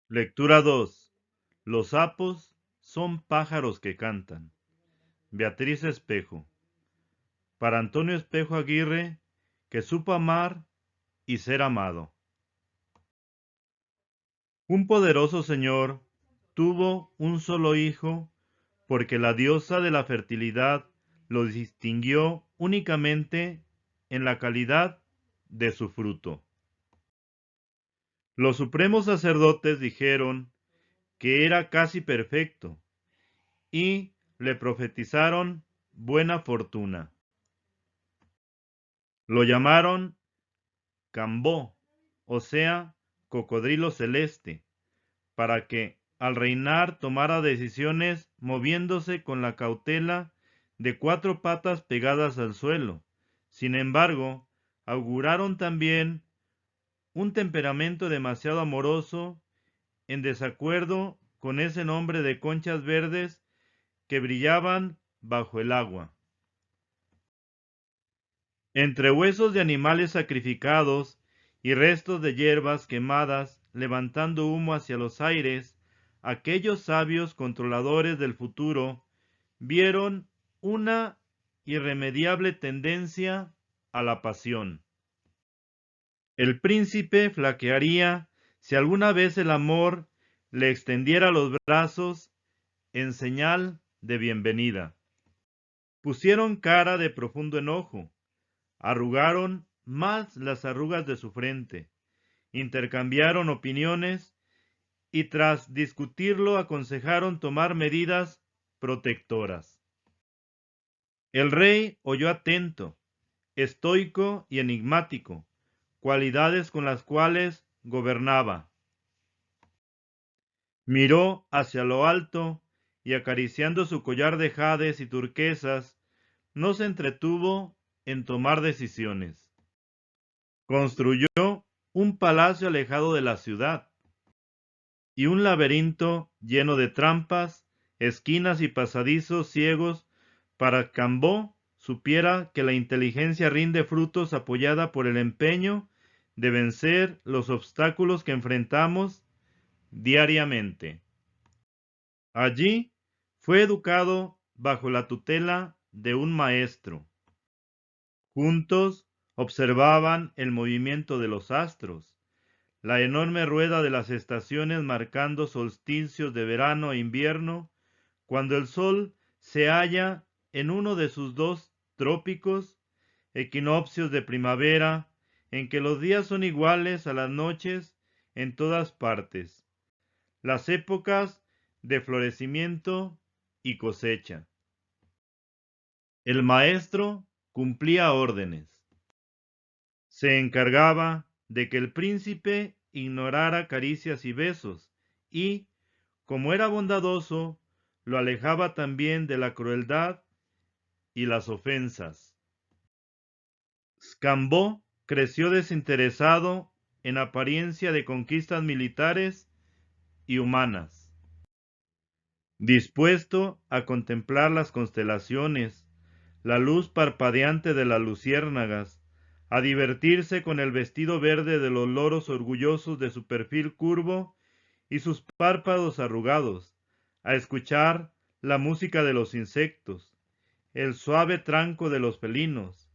Lectura 2. Los sapos son pájaros que cantan. Beatriz Espejo. Para Antonio Espejo Aguirre, que supo amar y ser amado. Un poderoso señor tuvo un solo hijo, porque la diosa de la fertilidad lo distinguió únicamente en la calidad de su fruto. Los supremos sacerdotes dijeron que era casi perfecto y le profetizaron buena fortuna. Lo llamaron Cambó, o sea, cocodrilo celeste, para que al reinar tomara decisiones moviéndose con la cautela de 4 patas pegadas al suelo. Sin embargo, auguraron también un temperamento demasiado amoroso, en desacuerdo con ese nombre de conchas verdes que brillaban bajo el agua. Entre huesos de animales sacrificados y restos de hierbas quemadas, levantando humo hacia los aires, aquellos sabios controladores del futuro vieron una irremediable tendencia a la pasión. El príncipe flaquearía si alguna vez el amor le extendiera los brazos en señal de bienvenida. Pusieron cara de profundo enojo, arrugaron más las arrugas de su frente, intercambiaron opiniones y tras discutirlo aconsejaron tomar medidas protectoras. El rey oyó atento, estoico y enigmático, cualidades con las cuales gobernaba. Miró hacia lo alto y acariciando su collar de jades y turquesas, no se entretuvo en tomar decisiones. Construyó un palacio alejado de la ciudad y un laberinto lleno de trampas, esquinas y pasadizos ciegos para que Cambó supiera que la inteligencia rinde frutos apoyada por el empeño de vencer los obstáculos que enfrentamos diariamente. Allí fue educado bajo la tutela de un maestro. Juntos observaban el movimiento de los astros, la enorme rueda de las estaciones marcando solsticios de verano e invierno, cuando el sol se halla en uno de sus 2 trópicos, equinoccios de primavera, en que los días son iguales a las noches en todas partes, las épocas de florecimiento y cosecha. El maestro cumplía órdenes. Se encargaba de que el príncipe ignorara caricias y besos, y, como era bondadoso, lo alejaba también de la crueldad y las ofensas. Cambó creció desinteresado en apariencia de conquistas militares y humanas, dispuesto a contemplar las constelaciones, la luz parpadeante de las luciérnagas, a divertirse con el vestido verde de los loros orgullosos de su perfil curvo y sus párpados arrugados, a escuchar la música de los insectos, el suave tranco de los felinos,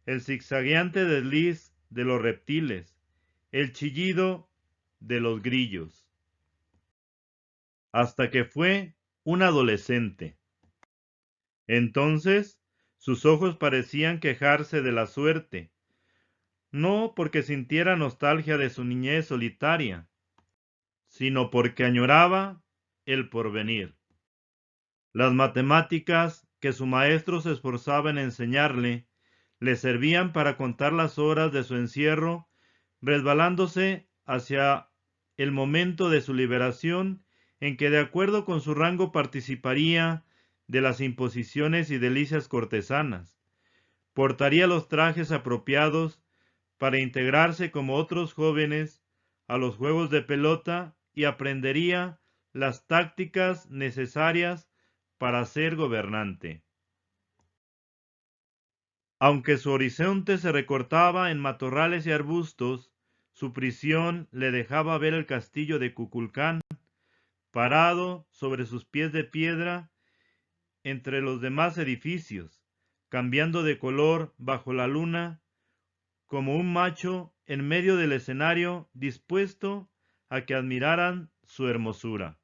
el zigzagueante desliz de los reptiles, el chillido de los grillos, hasta que fue un adolescente. Entonces sus ojos parecían quejarse de la suerte, no porque sintiera nostalgia de su niñez solitaria, sino porque añoraba el porvenir. Las matemáticas que su maestro se esforzaba en enseñarle le servían para contar las horas de su encierro, resbalándose hacia el momento de su liberación, en que de acuerdo con su rango participaría de las imposiciones y delicias cortesanas, portaría los trajes apropiados para integrarse como otros jóvenes a los juegos de pelota y aprendería las tácticas necesarias para ser gobernante. Aunque su horizonte se recortaba en matorrales y arbustos, su prisión le dejaba ver el castillo de Cuculcán, parado sobre sus pies de piedra entre los demás edificios, cambiando de color bajo la luna, como un macho en medio del escenario dispuesto a que admiraran su hermosura.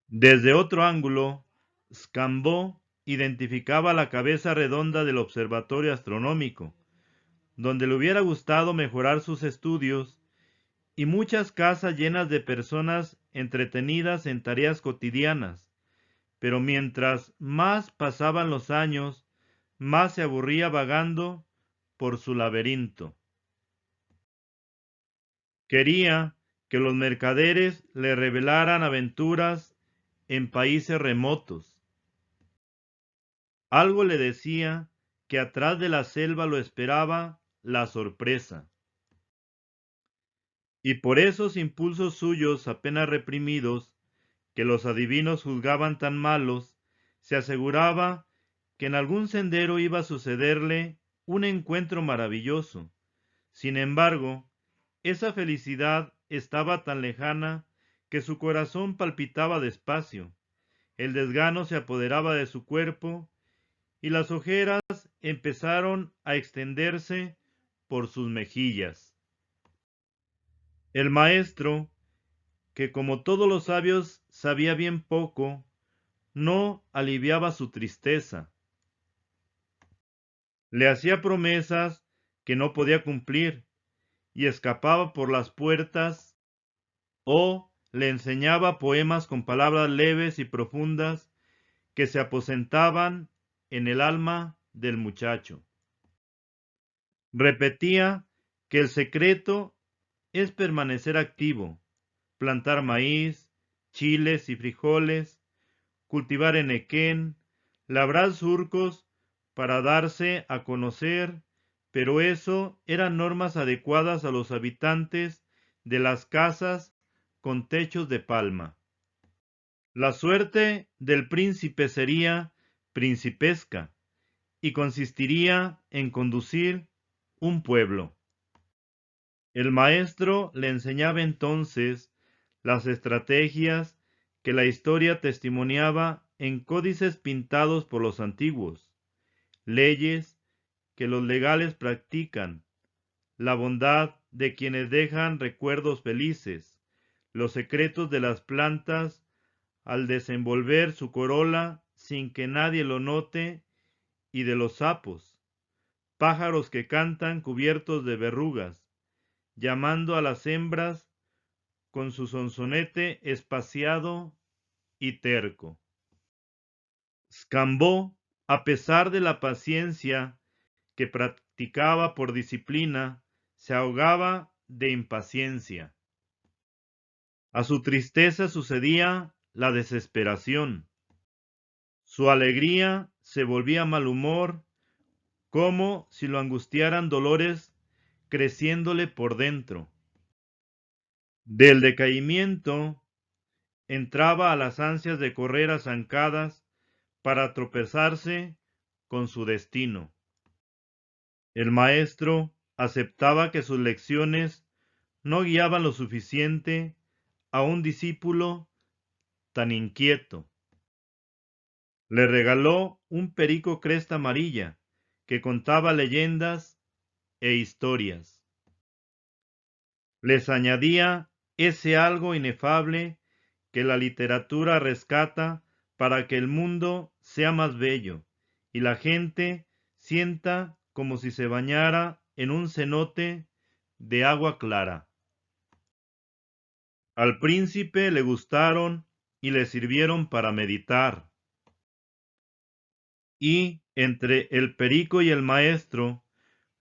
Desde otro ángulo, Scambo identificaba la cabeza redonda del observatorio astronómico, donde le hubiera gustado mejorar sus estudios, y muchas casas llenas de personas entretenidas en tareas cotidianas, pero mientras más pasaban los años, más se aburría vagando por su laberinto. Quería que los mercaderes le revelaran aventuras en países remotos. Algo le decía que atrás de la selva lo esperaba la sorpresa. Y por esos impulsos suyos apenas reprimidos, que los adivinos juzgaban tan malos, se aseguraba que en algún sendero iba a sucederle un encuentro maravilloso. Sin embargo, esa felicidad estaba tan lejana que su corazón palpitaba despacio, el desgano se apoderaba de su cuerpo y las ojeras empezaron a extenderse por sus mejillas. El maestro, que como todos los sabios sabía bien poco, no aliviaba su tristeza. Le hacía promesas que no podía cumplir y escapaba por las puertas, o le enseñaba poemas con palabras leves y profundas que se aposentaban en el alma del muchacho. Repetía que el secreto es permanecer activo, plantar maíz, chiles y frijoles, cultivar enequén, labrar surcos para darse a conocer, pero eso eran normas adecuadas a los habitantes de las casas con techos de palma. La suerte del príncipe sería principesca y consistiría en conducir un pueblo. El maestro le enseñaba entonces las estrategias que la historia testimoniaba en códices pintados por los antiguos, leyes que los legales practican, la bondad de quienes dejan recuerdos felices, los secretos de las plantas al desenvolver su corola sin que nadie lo note, y de los sapos, pájaros que cantan cubiertos de verrugas, llamando a las hembras con su sonsonete espaciado y terco. Scambo, a pesar de la paciencia que practicaba por disciplina, se ahogaba de impaciencia. A su tristeza sucedía la desesperación. Su alegría se volvía mal humor, como si lo angustiaran dolores creciéndole por dentro. Del decaimiento entraba a las ansias de correr a zancadas para tropezarse con su destino. El maestro aceptaba que sus lecciones no guiaban lo suficiente a un discípulo tan inquieto. Le regaló un perico cresta amarilla que contaba leyendas e historias. Les añadía ese algo inefable que la literatura rescata para que el mundo sea más bello y la gente sienta como si se bañara en un cenote de agua clara. Al príncipe le gustaron y le sirvieron para meditar. Y entre el perico y el maestro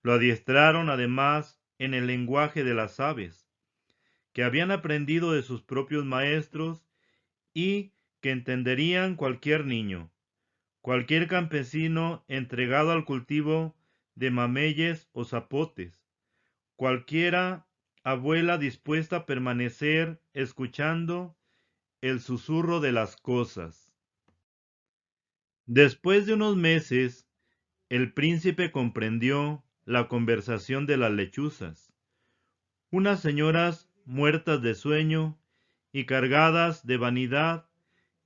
lo adiestraron además en el lenguaje de las aves, que habían aprendido de sus propios maestros y que entenderían cualquier niño, cualquier campesino entregado al cultivo de mameyes o zapotes, cualquiera abuela dispuesta a permanecer escuchando el susurro de las cosas. Después de unos meses, el príncipe comprendió la conversación de las lechuzas, unas señoras muertas de sueño y cargadas de vanidad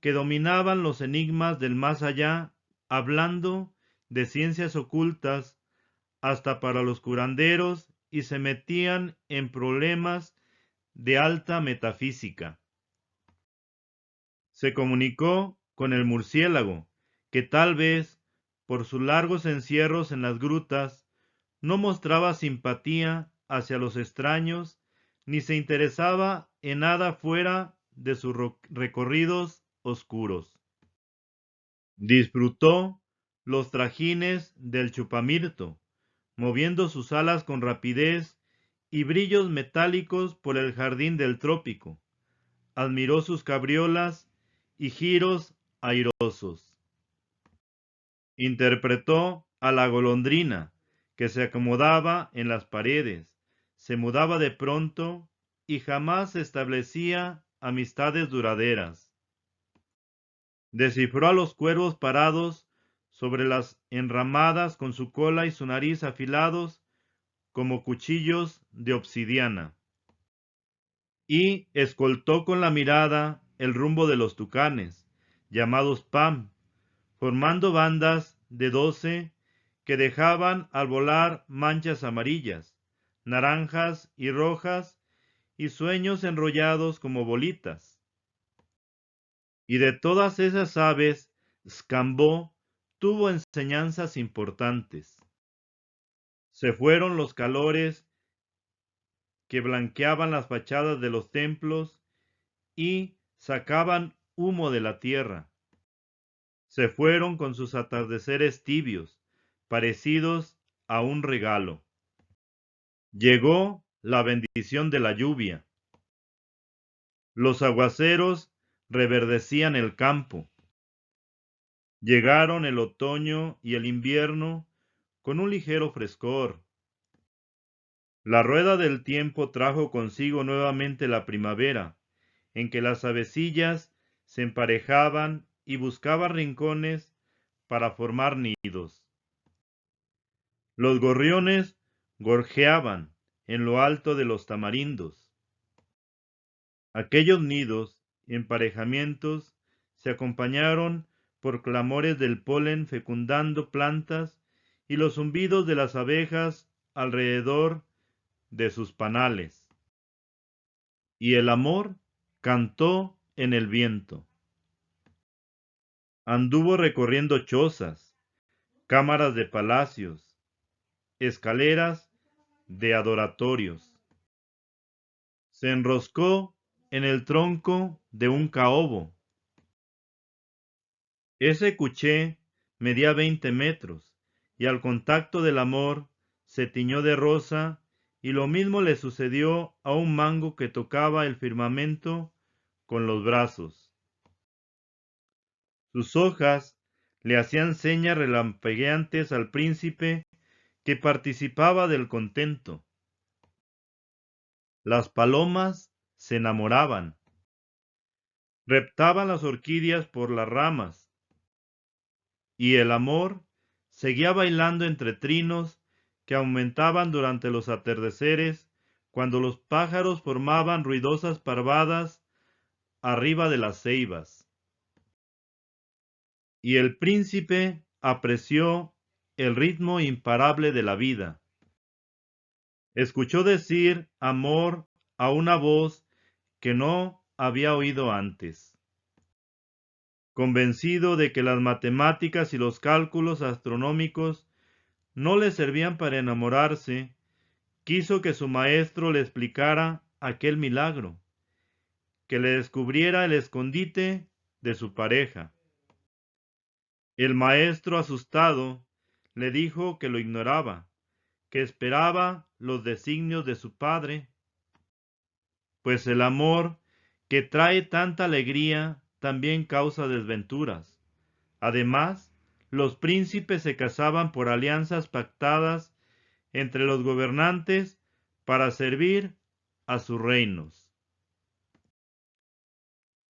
que dominaban los enigmas del más allá, hablando de ciencias ocultas hasta para los curanderos y se metían en problemas de alta metafísica. Se comunicó con el murciélago, que tal vez, por sus largos encierros en las grutas, no mostraba simpatía hacia los extraños, ni se interesaba en nada fuera de sus recorridos oscuros. Disfrutó los trajines del chupamirto, moviendo sus alas con rapidez y brillos metálicos por el jardín del trópico. Admiró sus cabriolas y giros airosos. Interpretó a la golondrina, que se acomodaba en las paredes, se mudaba de pronto y jamás establecía amistades duraderas. Descifró a los cuervos parados sobre las enramadas con su cola y su nariz afilados como cuchillos de obsidiana. Y escoltó con la mirada el rumbo de los tucanes, llamados Pam, formando bandas de 12 que dejaban al volar manchas amarillas, naranjas y rojas y sueños enrollados como bolitas. Y de todas esas aves, Scambó tuvo enseñanzas importantes. Se fueron los calores que blanqueaban las fachadas de los templos y sacaban humo de la tierra. Se fueron con sus atardeceres tibios, parecidos a un regalo. Llegó la bendición de la lluvia. Los aguaceros reverdecían el campo. Llegaron el otoño y el invierno con un ligero frescor. La rueda del tiempo trajo consigo nuevamente la primavera, en que las avecillas se emparejaban y buscaban rincones para formar nidos. Los gorriones gorjeaban en lo alto de los tamarindos. Aquellos nidos y emparejamientos se acompañaron por clamores del polen fecundando plantas y los zumbidos de las abejas alrededor de sus panales. Y el amor cantó en el viento. Anduvo recorriendo chozas, cámaras de palacios, escaleras de adoratorios. Se enroscó en el tronco de un caobo. Ese cuché medía 20 metros, y al contacto del amor se tiñó de rosa, y lo mismo le sucedió a un mango que tocaba el firmamento con los brazos. Sus hojas le hacían señas relampagueantes al príncipe que participaba del contento. Las palomas se enamoraban. Reptaban las orquídeas por las ramas. Y el amor seguía bailando entre trinos que aumentaban durante los atardeceres cuando los pájaros formaban ruidosas parvadas arriba de las ceibas. Y el príncipe apreció el ritmo imparable de la vida. Escuchó decir amor a una voz que no había oído antes. Convencido de que las matemáticas y los cálculos astronómicos no le servían para enamorarse, quiso que su maestro le explicara aquel milagro, que le descubriera el escondite de su pareja. El maestro, asustado, le dijo que lo ignoraba, que esperaba los designios de su padre, pues el amor, que trae tanta alegría, también causa desventuras. Además, los príncipes se casaban por alianzas pactadas entre los gobernantes para servir a sus reinos.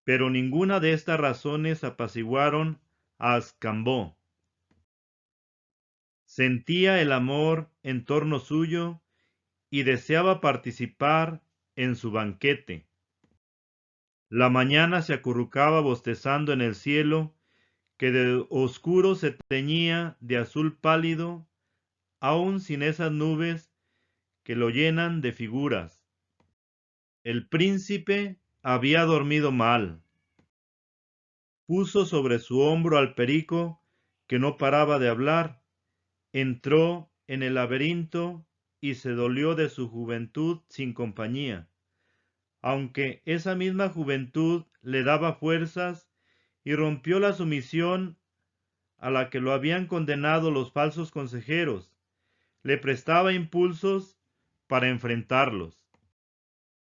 Pero ninguna de estas razones apaciguaron a Scambó. Sentía el amor en torno suyo y deseaba participar en su banquete. La mañana se acurrucaba bostezando en el cielo, que de oscuro se teñía de azul pálido, aun sin esas nubes que lo llenan de figuras. El príncipe había dormido mal. Puso sobre su hombro al perico, que no paraba de hablar, entró en el laberinto y se dolió de su juventud sin compañía, aunque esa misma juventud le daba fuerzas, y rompió la sumisión a la que lo habían condenado los falsos consejeros, le prestaba impulsos para enfrentarlos.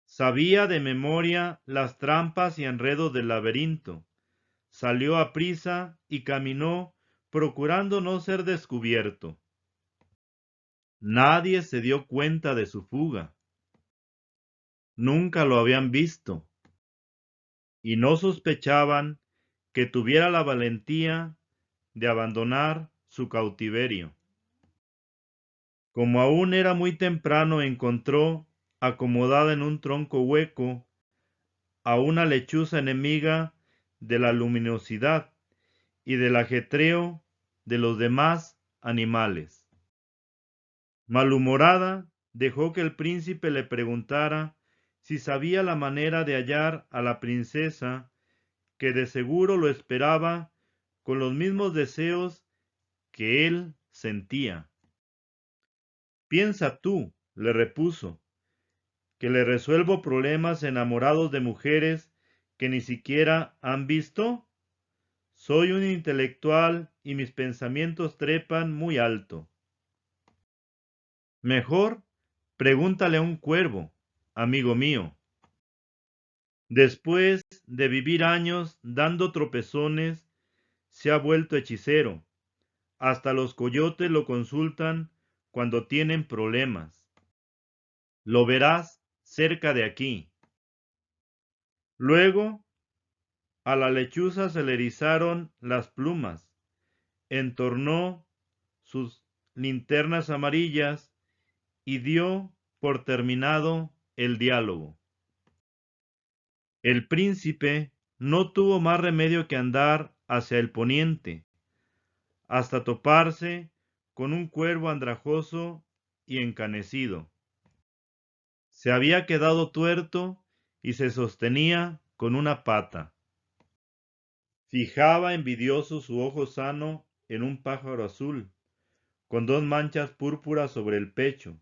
Sabía de memoria las trampas y enredos del laberinto. Salió a prisa y caminó procurando no ser descubierto. Nadie se dio cuenta de su fuga. Nunca lo habían visto y no sospechaban que tuviera la valentía de abandonar su cautiverio. Como aún era muy temprano, encontró, acomodada en un tronco hueco, a una lechuza enemiga de la luminosidad y del ajetreo de los demás animales. Malhumorada, dejó que el príncipe le preguntara si sabía la manera de hallar a la princesa, que de seguro lo esperaba con los mismos deseos que él sentía. Piensa tú, le repuso, que le resuelvo problemas enamorados de mujeres que ni siquiera han visto. Soy un intelectual y mis pensamientos trepan muy alto. Mejor pregúntale a un cuervo, amigo mío. Después de vivir años dando tropezones, se ha vuelto hechicero. Hasta los coyotes lo consultan cuando tienen problemas. Lo verás cerca de aquí. Luego, a la lechuza se le erizaron las plumas, entornó sus linternas amarillas y dio por terminado el diálogo. El príncipe no tuvo más remedio que andar hacia el poniente, hasta toparse con un cuervo andrajoso y encanecido. Se había quedado tuerto y se sostenía con una pata. Fijaba envidioso su ojo sano en un pájaro azul, con dos manchas púrpuras sobre el pecho,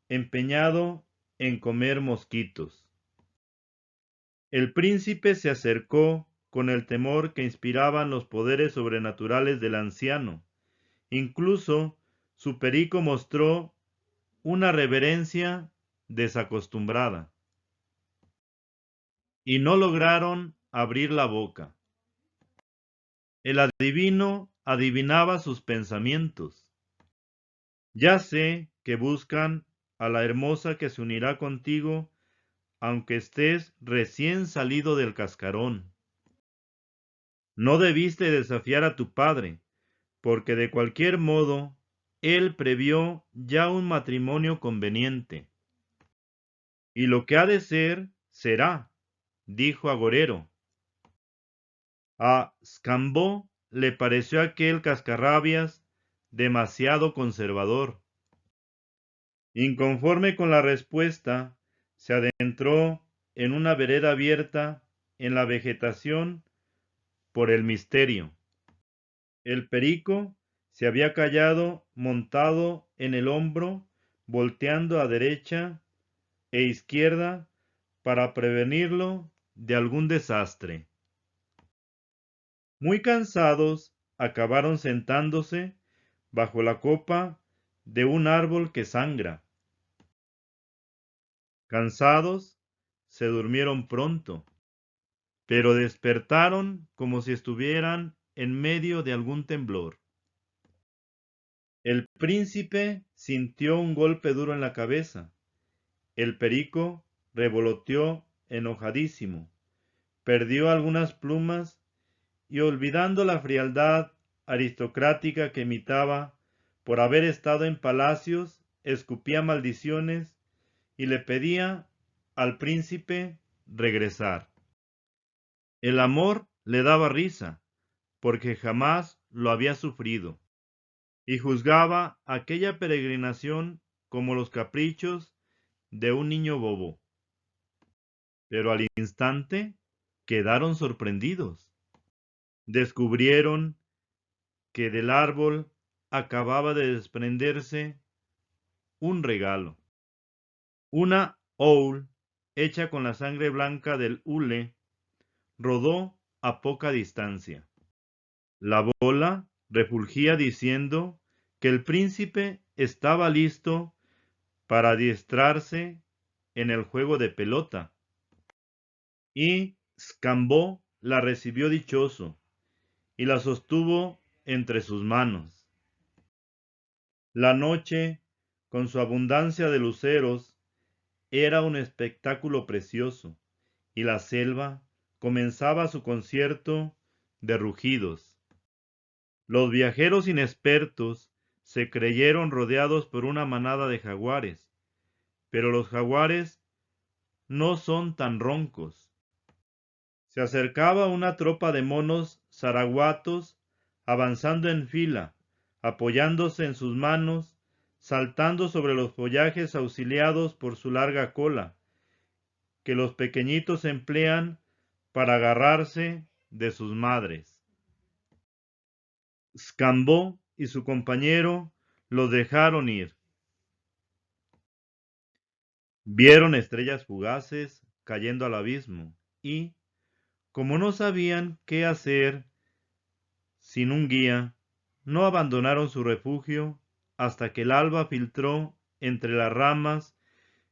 empeñado en comer mosquitos. El príncipe se acercó con el temor que inspiraban los poderes sobrenaturales del anciano. Incluso su perico mostró una reverencia desacostumbrada. Y no lograron abrir la boca. El adivino adivinaba sus pensamientos. Ya sé que buscan a la hermosa que se unirá contigo, aunque estés recién salido del cascarón. No debiste desafiar a tu padre, porque de cualquier modo él previó ya un matrimonio conveniente. Y lo que ha de ser, será, dijo Agorero. A Scambó le pareció aquel cascarrabias demasiado conservador. Inconforme con la respuesta, se adentró en una vereda abierta en la vegetación por el misterio. El perico se había callado montado en el hombro, volteando a derecha e izquierda para prevenirlo de algún desastre. Muy cansados, acabaron sentándose bajo la copa de un árbol que sangra. Cansados, se durmieron pronto, pero despertaron como si estuvieran en medio de algún temblor. El príncipe sintió un golpe duro en la cabeza. El perico revoloteó enojadísimo, perdió algunas plumas y, olvidando la frialdad aristocrática que imitaba por haber estado en palacios, escupía maldiciones y le pedía al príncipe regresar. El amor le daba risa, porque jamás lo había sufrido, y juzgaba aquella peregrinación como los caprichos de un niño bobo. Pero al instante quedaron sorprendidos. Descubrieron que del árbol acababa de desprenderse un regalo. Una owl hecha con la sangre blanca del hule rodó a poca distancia. La bola refulgía diciendo que el príncipe estaba listo para adiestrarse en el juego de pelota. Y Scambó la recibió dichoso y la sostuvo entre sus manos. La noche, con su abundancia de luceros, era un espectáculo precioso, y la selva comenzaba su concierto de rugidos. Los viajeros inexpertos se creyeron rodeados por una manada de jaguares, pero los jaguares no son tan roncos. Se acercaba una tropa de monos zaraguatos avanzando en fila, apoyándose en sus manos, saltando sobre los follajes auxiliados por su larga cola, que los pequeñitos emplean para agarrarse de sus madres. Scambó y su compañero los dejaron ir. Vieron estrellas fugaces cayendo al abismo y, como no sabían qué hacer sin un guía, no abandonaron su refugio hasta que el alba filtró entre las ramas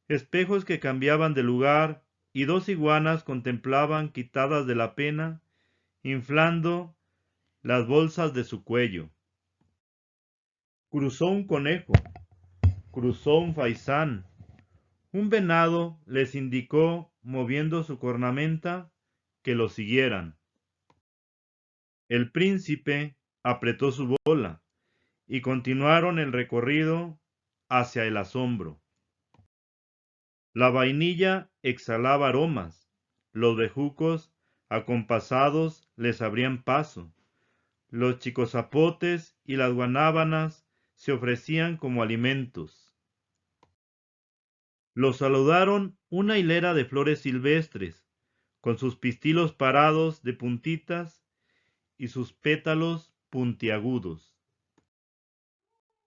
espejos que cambiaban de lugar y dos iguanas contemplaban quitadas de la pena, inflando las bolsas de su cuello. Cruzó un conejo, cruzó un faisán, un venado les indicó, moviendo su cornamenta, que lo siguieran. El príncipe apretó su bola y continuaron el recorrido hacia el asombro. La vainilla exhalaba aromas, los bejucos acompasados les abrían paso, los chicozapotes y las guanábanas se ofrecían como alimentos. Los saludaron una hilera de flores silvestres, con sus pistilos parados de puntitas y sus pétalos puntiagudos.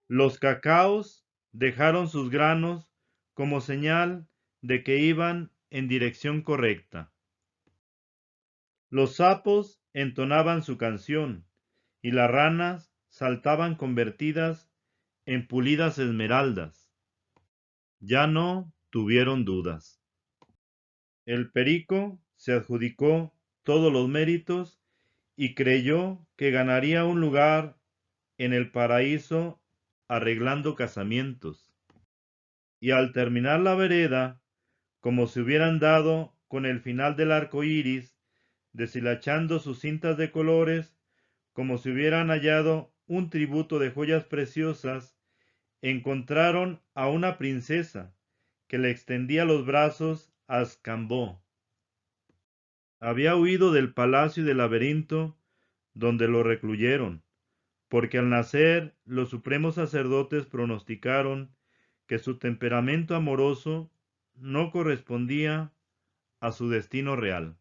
Los cacaos dejaron sus granos como señal de que iban en dirección correcta. Los sapos entonaban su canción y las ranas saltaban convertidas en pulidas esmeraldas. Ya no tuvieron dudas. El perico se adjudicó todos los méritos y creyó que ganaría un lugar en el paraíso arreglando casamientos. Y al terminar la vereda, como si hubieran dado con el final del arco iris, deshilachando sus cintas de colores, como si hubieran hallado un tributo de joyas preciosas, encontraron a una princesa que le extendía los brazos a Scambó. Había huido del palacio y del laberinto donde lo recluyeron, porque al nacer los supremos sacerdotes pronosticaron que su temperamento amoroso no correspondía a su destino real.